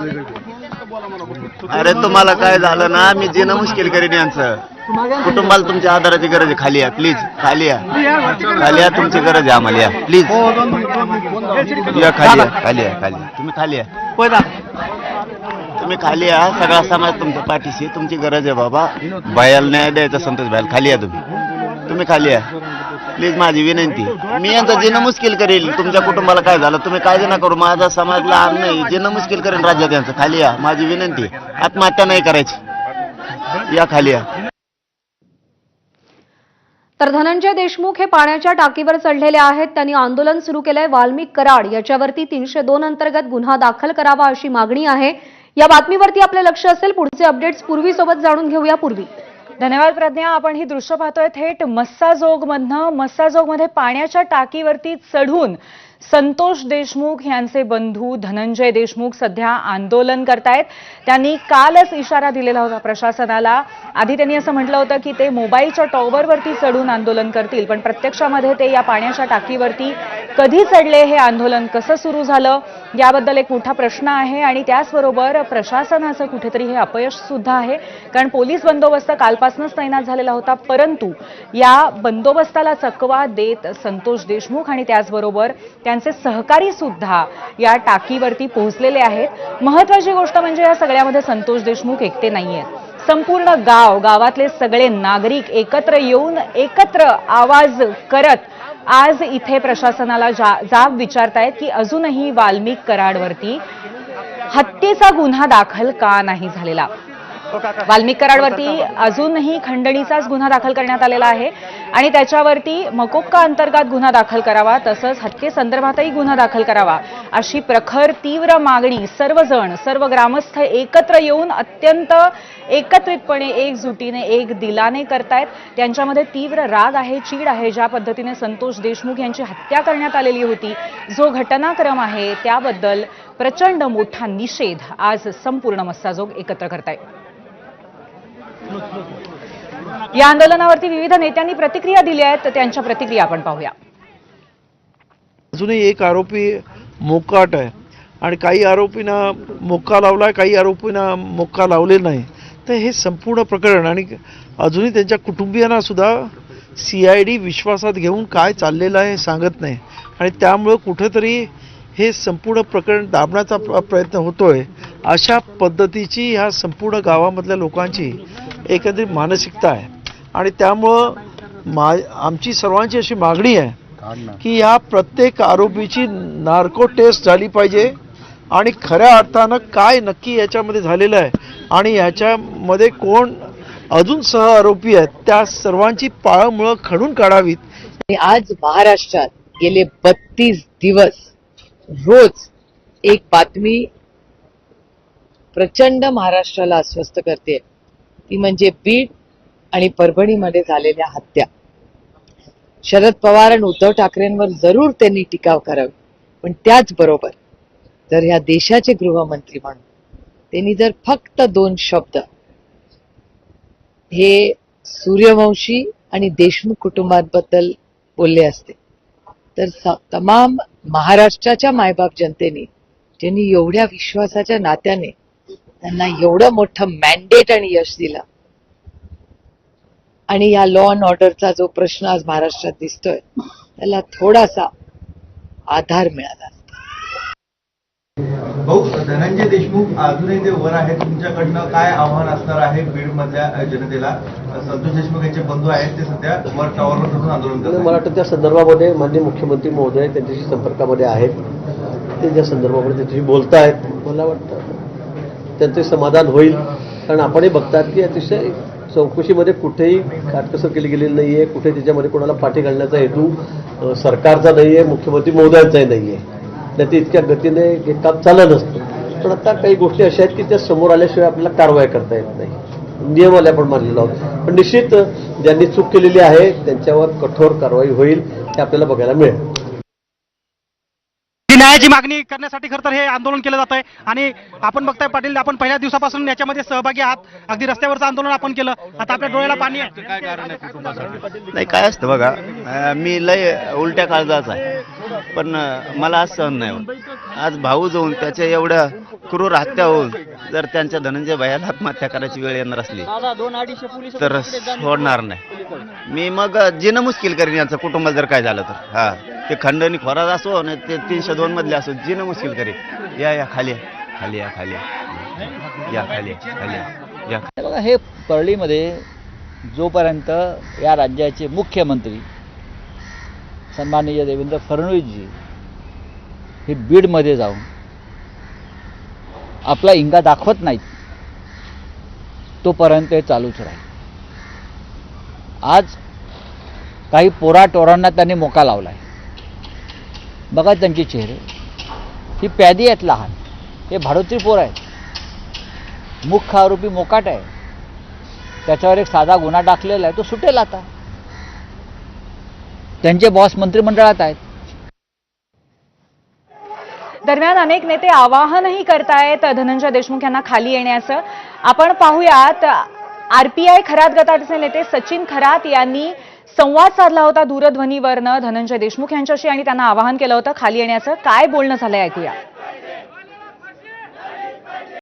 अरे तुम्हाला काय झालं ना, मी जीणं मुश्किल करीन यांचं. कुटुंबाला तुमच्या आधाराची गरज आहे. खाली या प्लीज, खाली या, खाली या, तुमची गरज आहे आम्हाला. या प्लीज, या खाली या, खाली या, खाली. तुम्ही खाली या, तुम्ही खाली या. सगळा समाज तुमच्या पाठीशी, तुमची गरज आहे बाबा. भयाला न्याय द्यायचा संतोष भयाला. खाली या तुम्ही खाली या प्लीज. माझी विनंती, मी यांचं जीणं मुश्किल करेल. तुमच्या कुटुंबाला काय झालं तुम्ही काळजी नका करू. माझा समाज लहान नाही, जीणं मुश्किल करेन राज्यात यांचं. खाली या, माझी विनंती. आत्महत्या नाही करायची. या खाली या. तर धनंजय देशमुख हे पाण्याच्या टाकीवर चढलेले आहेत. त्यांनी आंदोलन सुरू केलंय. वाल्मिक कराड याच्यावरती 302 अंतर्गत गुन्हा दाखल करावा अशी मागणी आहे. या बातमीवरती आपलं लक्ष असेल. पुढचे अपडेट्स पूर्वीसोबत जाणून घेऊया. पूर्वी धन्यवाद प्रज्ञा. आपण ही दृश्य पाहतोय थेट मस्साजोगमधनं. मस्साजोगमध्ये पाण्याच्या टाकीवरती चढून संतोष देशमुख यांचे बंधू धनंजय देशमुख सध्या आंदोलन करतायत. त्यांनी कालच इशारा दिलेला होता प्रशासनाला. आधी त्यांनी असं म्हटलं होतं की ते मोबाईलच्या टॉवरवरती चढून आंदोलन करतील, पण प्रत्यक्षामध्ये ते या पाण्याच्या टाकीवरती कधी चढले, हे आंदोलन कसं सुरू झालं, याबद्दल एक मोठा प्रश्न आहे. आणि त्याचबरोबर प्रशासनाचं कुठेतरी हे अपयश सुद्धा आहे, कारण पोलीस बंदोबस्त कालपासूनच तैनात झालेला होता, परंतु या बंदोबस्ताला चकवा देत संतोष देशमुख आणि त्याचबरोबर त्यांचे सहकारी सुद्धा या टाकीवरती पोहोचलेले आहेत. महत्त्वाची गोष्ट म्हणजे या सगळ्यामध्ये संतोष देशमुख एकटे नाहीयेत. संपूर्ण गावातले सगळे नागरिक एकत्र येऊन एकत्र आवाज करत आज इथे प्रशासनाला जाब विचारतायत की अजूनही वाल्मिक कराडवरती हत्येचा गुन्हा दाखल का नाही झालेला. वाल्मिक कराडवरती अजूनही खंडणीचाच गुन्हा दाखल करण्यात आलेला आहे आणि त्याच्यावरती मकोक्का अंतर्गत गुन्हा दाखल करावा, तसंच हत्येसंदर्भातही गुन्हा दाखल करावा अशी प्रखर तीव्र मागणी सर्व ग्रामस्थ एकत्र येऊन अत्यंत एकत्रितपणे एकजुटीने एक दिलाने करतायत. त्यांच्यामध्ये तीव्र राग आहे, चीड आहे. ज्या पद्धतीने संतोष देशमुख यांची हत्या करण्यात आलेली होती, जो घटनाक्रम आहे त्याबद्दल प्रचंड मोठा निषेध आज संपूर्ण मस्साजोग एकत्र करतायत. या आंदोलनावरती विविध नेत्यांनी प्रतिक्रिया दिल्या आहेत. त्यांच्या प्रतिक्रिया आपण पाहूया. अजूनही एक आरोपी मोकाट आहे आणि काही आरोपींना मोक्का लावलाय, काही आरोपींना मोक्का लावलेला नाही. तर हे संपूर्ण प्रकरण आणि अजूनही त्यांच्या कुटुंबियांना सुद्धा CID विश्वासात घेऊन काय चाललेलं आहे हे सांगत नाही आणि त्यामुळं कुठेतरी हे संपूर्ण प्रकरण दाबण्याचा प्रयत्न होतोय. अशा पद्धतीची ह्या संपूर्ण गावामधल्या लोकांची एकंदरीत मानसिकता आहे आणि त्यामुळं आमची सर्वांची अशी मागणी आहे की ह्या प्रत्येक आरोपीची नार्को टेस्ट झाली पाहिजे आणि खऱ्या अर्थानं काय नक्की याच्यामध्ये झालेलं आहे आणि याच्यामध्ये कोण अजून सह आरोपी आहेत त्या सर्वांची पाळंमुळं खणून काढावीत. आज महाराष्ट्रात गेले 32 दिवस रोज एक बातमी प्रचंड महाराष्ट्राला अस्वस्थ करते, ती म्हणजे बीड आणि परभणीमध्ये झालेल्या हत्या. शरद पवार आणि उद्धव ठाकरेंवर जरूर त्यांनी टीका करावी, पण त्याचबरोबर जर ह्या देशाचे गृहमंत्री म्हणून त्यांनी जर फक्त 2 शब्द हे सूर्यवंशी आणि देशमुख कुटुंबाबद्दल बोलले असते तर तमाम महाराष्ट्राच्या मायबाप जनतेने, ज्यांनी एवढ्या विश्वासाच्या नात्याने त्यांना एवढं मोठं मॅन्डेट आणि यश दिलं आणि या लॉ अँड ऑर्डरचा जो प्रश्न आज महाराष्ट्रात दिसतोय त्याला थोडासा आधार मिळाला. भाऊ, धनंजय देशमुख अजूनही ते वर आहे, तुमच्याकडनं काय आव्हान असणार आहे बीड मधल्या जनतेला? संतोष देशमुख यांचे बंधू आहेत, ते सध्या वर टॉवरवर बसून आंदोलन करतात. मला वाटतं त्या संदर्भामध्ये माननीय मुख्यमंत्री महोदय त्यांच्याशी संपर्कामध्ये आहेत. ते ज्या संदर्भामध्ये त्यांच्याशी बोलतायत, मला वाटतं त्यांचे समाधान होईल. कारण आपणही बघतात की अतिशय चौकशीमध्ये कुठेही काटकसर केली गेलेली नाही आहे. कुठे त्याच्यामध्ये कोणाला पाठी घालण्याचा हेतू सरकारचा नाही आहे, मुख्यमंत्री महोदयांचाही नाही आहे. त्यात इतक्या गतीने हे काम चाललं नसतं. पण आता काही गोष्टी अशा आहेत की त्या समोर आल्याशिवाय आपल्याला कारवाई करता येत नाही. नियमावली आपण मानलेलो आहोत, पण निश्चित ज्यांनी चूक केलेली आहे त्यांच्यावर कठोर कारवाई होईल हे आपल्याला बघायला मिळेल. न्यायाची मागणी करण्यासाठी खरं तर हे आंदोलन केलं जात आहे आणि आपण बघताय पाटील, आपण पहिल्या दिवसापासून याच्यामध्ये सहभागी आहात. अगदी रस्त्यावरचं आंदोलन आपण केलं, आता आपल्या डोळ्याला पाणी आहे. काय कारण आहे कुटुंबासाठी? नाही काय असतं बघा, मी लय उलट्या काळजाचा आहे, पण मला आज सहन नाही होत. आज भाऊ जाऊन त्याच्या एवढ्या क्रूर हत्या होऊन जर त्यांच्या धनंजय भाईला आत्महत्या करायची वेळ येणार असली तर सोडणार नाही मी. मग जिनं मुश्किल करीन यांचं कुटुंबाला जर काय झालं तर. हा, ते खंडणी खोरात असो नाही ते 302 मधले असो, जिनं मुश्किल करीन. या खाली खाली या खाली या खाली खाली या. बघा, हे परळीमध्ये जोपर्यंत या राज्याचे मुख्यमंत्री सन्माननीय देवेंद्र फडणवीसजी हे बीडमध्ये जाऊन आपला इंगा दाखवत नाहीत तोपर्यंत हे चालूच राहील. आज काही पोराटोरांना त्यांनी मोका लावलाय. बघा त्यांचे चेहरे, ही प्यादी आहेत लहान, हे भाडोत्री पोर आहेत. मुख्य आरोपी मोकाट आहे, त्याच्यावर एक साधा गुन्हा टाकलेला आहे, तो सुटेल आता. त्यांचे बॉस मंत्रिमंडळात आहेत. दरम्यान अनेक नेते आवाहनही करतायत धनंजय देशमुख यांना खाली येण्याचं. आपण पाहूयात, आरपीआय खरात गटाचे नेते सचिन खरात यांनी संवाद साधला होता दूरध्वनीवरनं धनंजय देशमुख यांच्याशी आणि त्यांना आवाहन केलं होतं खाली येण्याचं. काय बोलणं झालंय ऐकूया.